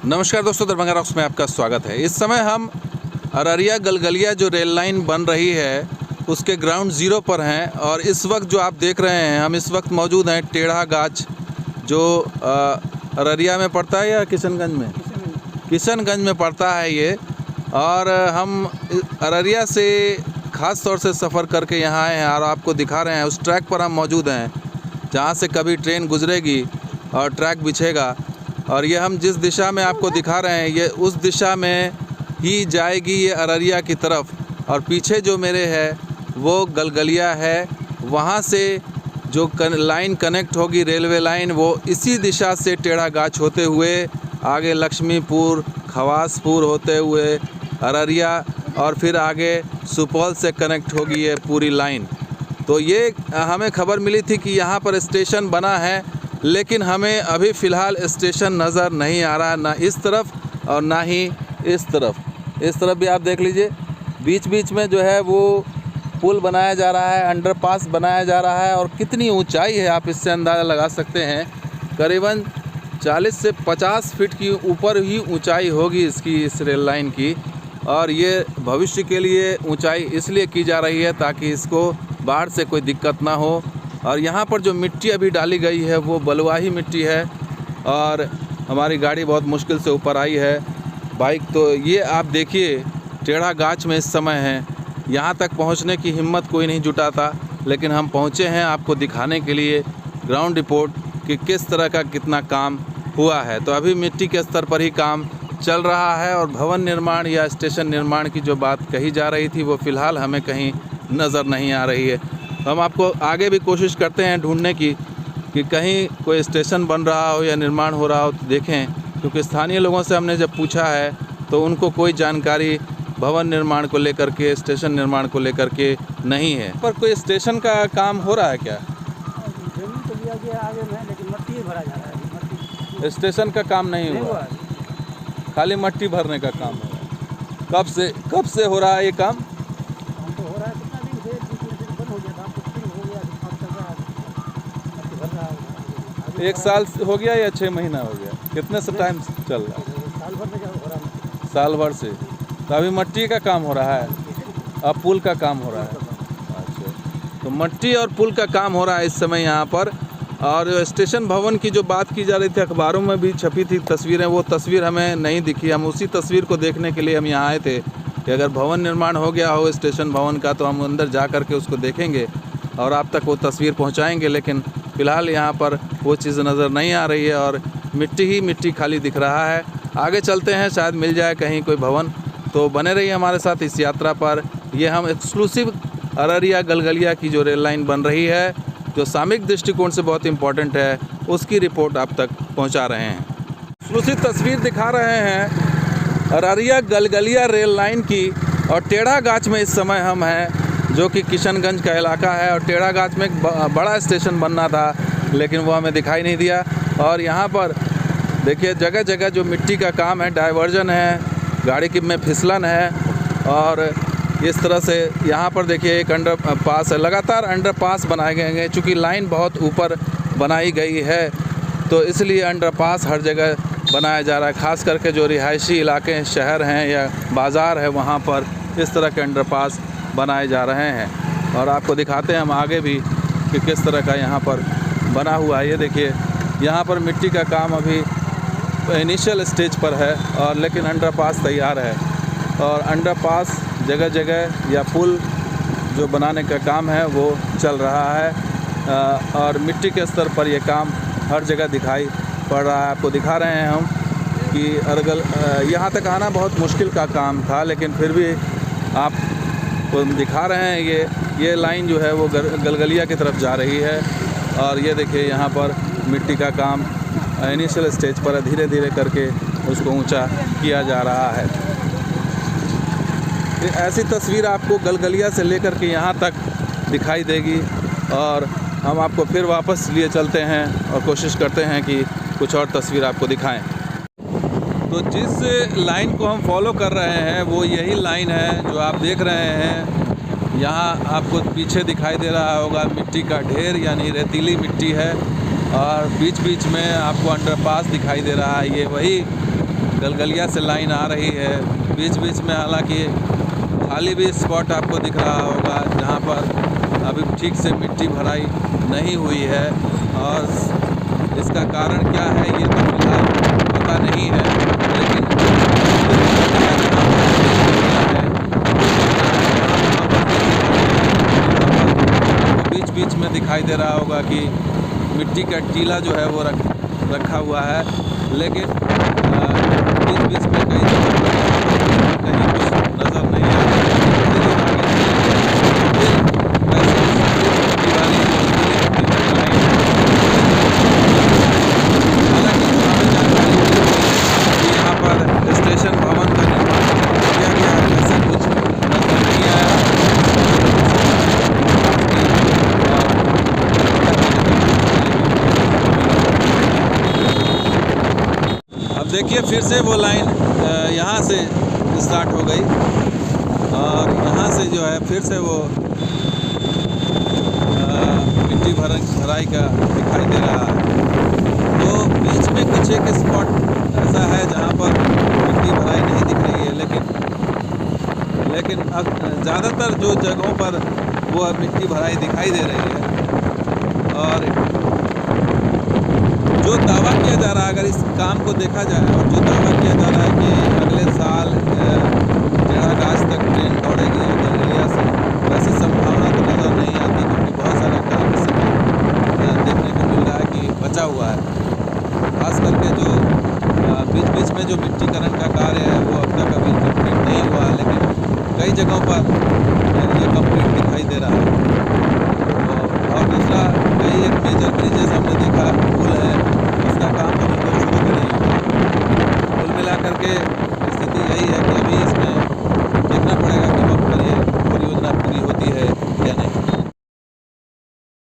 नमस्कार दोस्तों, दरभंगा रॉक्स में आपका स्वागत है। इस समय हम अररिया गलगलिया जो रेल लाइन बन रही है उसके ग्राउंड ज़ीरो पर हैं और इस वक्त जो आप देख रहे हैं, हम इस वक्त मौजूद हैं टेढ़ा गाछ जो अररिया में पड़ता है या किशनगंज में? किशनगंज में पड़ता है ये। और हम अररिया से ख़ास तौर से सफ़र करके यहाँ आए हैं और आपको दिखा रहे हैं। उस ट्रैक पर हम मौजूद हैं जहाँ से कभी ट्रेन गुजरेगी और ट्रैक बिछेगा। और ये हम जिस दिशा में आपको दिखा रहे हैं ये उस दिशा में ही जाएगी ये अररिया की तरफ। और पीछे जो मेरे है वो गलगलिया है, वहाँ से जो लाइन कनेक्ट होगी रेलवे लाइन वो इसी दिशा से टेढ़ा गाछ होते हुए आगे लक्ष्मीपुर खवासपुर होते हुए अररिया और फिर आगे सुपौल से कनेक्ट होगी ये पूरी लाइन। तो ये हमें खबर मिली थी कि यहाँ पर स्टेशन बना है, लेकिन हमें अभी फ़िलहाल स्टेशन नज़र नहीं आ रहा, ना इस तरफ और ना ही इस तरफ। इस तरफ भी आप देख लीजिए, बीच बीच में जो है वो पुल बनाया जा रहा है, अंडरपास बनाया जा रहा है। और कितनी ऊंचाई है आप इससे अंदाज़ा लगा सकते हैं, करीबन 40 से 50 फीट की ऊपर ही ऊंचाई होगी इसकी, इस रेल लाइन की। और ये भविष्य के लिए ऊंचाई इसलिए की जा रही है ताकि इसको बाढ़ से कोई दिक्कत ना हो। और यहाँ पर जो मिट्टी अभी डाली गई है वो बलुआही मिट्टी है और हमारी गाड़ी बहुत मुश्किल से ऊपर आई है, बाइक। तो ये आप देखिए टेढ़ा गाछ में इस समय है, यहाँ तक पहुँचने की हिम्मत कोई नहीं जुटाता, लेकिन हम पहुँचे हैं आपको दिखाने के लिए ग्राउंड रिपोर्ट कि किस तरह का कितना काम हुआ है। तो अभी मिट्टी के स्तर पर ही काम चल रहा है और भवन निर्माण या स्टेशन निर्माण की जो बात कही जा रही थी वो फ़िलहाल हमें कहीं नज़र नहीं आ रही है। हम आपको आगे भी कोशिश करते हैं ढूंढने की कि कहीं कोई स्टेशन बन रहा हो या निर्माण हो रहा हो तो देखें, क्योंकि स्थानीय लोगों से हमने जब पूछा है तो उनको कोई जानकारी भवन निर्माण को लेकर के, स्टेशन निर्माण को लेकर के नहीं है। पर कोई स्टेशन का काम हो रहा है क्या? जमीन तो लिया गया आगे में, लेकिन मट्टी ही भरा जा रहा है। मट्टी स्टेशन का काम नहीं हुआ, खाली मट्टी भरने का काम हो रहा है। कब से हो रहा है ये काम? हम तो हो रहा है कितना दिन से, 2-3 दिन बंद हो गया था, कुछ दिन हो गया, काम चल रहा है, मट्टी भर रहा है। 1 साल हो गया या 6 महीना हो गया? कितने से टाइम चल रहा है? साल भर में क्या हो रहा है? साल भर से। तो अभी मट्टी का काम हो रहा है, अब पुल का काम हो रहा है। अच्छा, तो मट्टी और पुल का काम हो रहा है इस समय यहाँ पर। और स्टेशन भवन की जो बात की जा रही थी, अखबारों में भी छपी थी तस्वीरें, वो तस्वीर हमें नहीं दिखी। हम उसी तस्वीर को देखने के लिए हम यहाँ आए थे कि अगर भवन निर्माण हो गया हो स्टेशन भवन का तो हम अंदर जा कर के उसको देखेंगे और आप तक वो तस्वीर पहुँचाएँगे। लेकिन फ़िलहाल यहाँ पर वो चीज़ नज़र नहीं आ रही है और मिट्टी ही मिट्टी खाली दिख रहा है। आगे चलते हैं, शायद मिल जाए कहीं कोई भवन। तो बने रहिए हमारे साथ इस यात्रा पर। ये हम एक्सक्लूसिव अररिया गलगलिया की जो रेल लाइन बन रही है, जो सामयिक दृष्टिकोण से बहुत इम्पोर्टेंट है, उसकी रिपोर्ट आप तक पहुंचा रहे हैं। एक्सक्लूसिव तस्वीर दिखा रहे हैं अररिया गलगलिया रेल लाइन की। और टेढ़ा गाछ में इस समय हम हैं, जो कि किशनगंज का इलाका है। और टेढ़ा गाछ में एक बड़ा स्टेशन बनना था, लेकिन वो हमें दिखाई नहीं दिया। और यहाँ पर देखिए जगह जगह जो मिट्टी का काम है, डाइवर्जन है, गाड़ी की में फिसलन है। और इस तरह से यहाँ पर देखिए एक अंडर पास है, लगातार अंडर पास बनाए गए हैं। चूँकि लाइन बहुत ऊपर बनाई गई है तो इसलिए अंडर पास हर जगह बनाया जा रहा है। ख़ास करके जो रिहायशी इलाके हैं, शहर हैं या बाज़ार है, वहाँ पर इस तरह के अंडर पास बनाए जा रहे हैं। और आपको दिखाते हैं हम आगे भी कि किस तरह का यहाँ पर बना हुआ है। ये देखिए यहाँ पर मिट्टी का काम अभी इनिशियल स्टेज पर है और लेकिन अंडर पास तैयार है। और अंडर पास जगह जगह या पुल जो बनाने का काम है वो चल रहा है। और मिट्टी के स्तर पर ये काम हर जगह दिखाई पड़ रहा है। आपको दिखा रहे हैं हम कि यहाँ तक आना बहुत मुश्किल का काम था, लेकिन फिर भी आपको दिखा रहे हैं ये लाइन जो है वो गलगलिया की तरफ जा रही है। और ये देखिए यहाँ पर मिट्टी का काम इनिशियल स्टेज पर धीरे धीरे करके उसको ऊंचा किया जा रहा है। ऐसी तस्वीर आपको गलगलिया से लेकर के यहाँ तक दिखाई देगी। और हम आपको फिर वापस लिए चलते हैं और कोशिश करते हैं कि कुछ और तस्वीर आपको दिखाएं। तो जिस लाइन को हम फॉलो कर रहे हैं वो यही लाइन है जो आप देख रहे हैं। यहाँ आपको पीछे दिखाई दे रहा होगा मिट्टी का ढेर, यानी रेतीली मिट्टी है। और बीच बीच में आपको अंडरपास दिखाई दे रहा है। ये वही गलगलिया से लाइन आ रही है। बीच बीच में हालांकि खाली भी स्पॉट आपको दिख रहा होगा जहाँ पर अभी ठीक से मिट्टी भराई नहीं हुई है, और इसका कारण क्या है ये तो फिलहाल पता नहीं है, लेकिन बीच बीच में दिखाई दे रहा होगा कि मिट्टी का टीला जो है वो रखा हुआ है, लेकिन बीच बीच में कहीं कुछ नज़र नहीं आ रहा है। यहाँ पर स्टेशन भवन का निर्माण किया गया है, ऐसा कुछ नजर नहीं आया। अब देखिए फिर से वो लाइन यहाँ से स्टार्ट हो गई, और यहाँ से जो है फिर से वो मिट्टी भराई का दिखाई दे रहा है। तो बीच में कुछ एक स्पॉट ऐसा है जहाँ पर मिट्टी भराई नहीं दिख रही है, लेकिन अब ज़्यादातर जो जगहों पर वो मिट्टी भराई दिखाई दे रही है। और जो दावा किया जा रहा है, अगर इस काम को देखा जाए, और जो दावा किया जा रहा है कि अगले साल टेढ़ागाछ तक ट्रेन दौड़ेगी गलगलिया से, वैसी संभावना तो नज़र नहीं आती, क्योंकि बहुत सारा काम इस समय देखने को मिल रहा है कि बचा हुआ है। खास करके जो बीच बीच में जो मिट्टीकरण का कार्य है वो अब तक अभी कंप्लीट नहीं हुआ है, लेकिन कई जगहों पर ये कंप्लीट दिखाई दे रहा है। और दूसरा कई एक मेजर ब्रिज जैसा हमने देखा पुल है, उसका काम अभी तो शुरू भी नहीं हुआ। कुल मिला करके स्थिति यही है कि अभी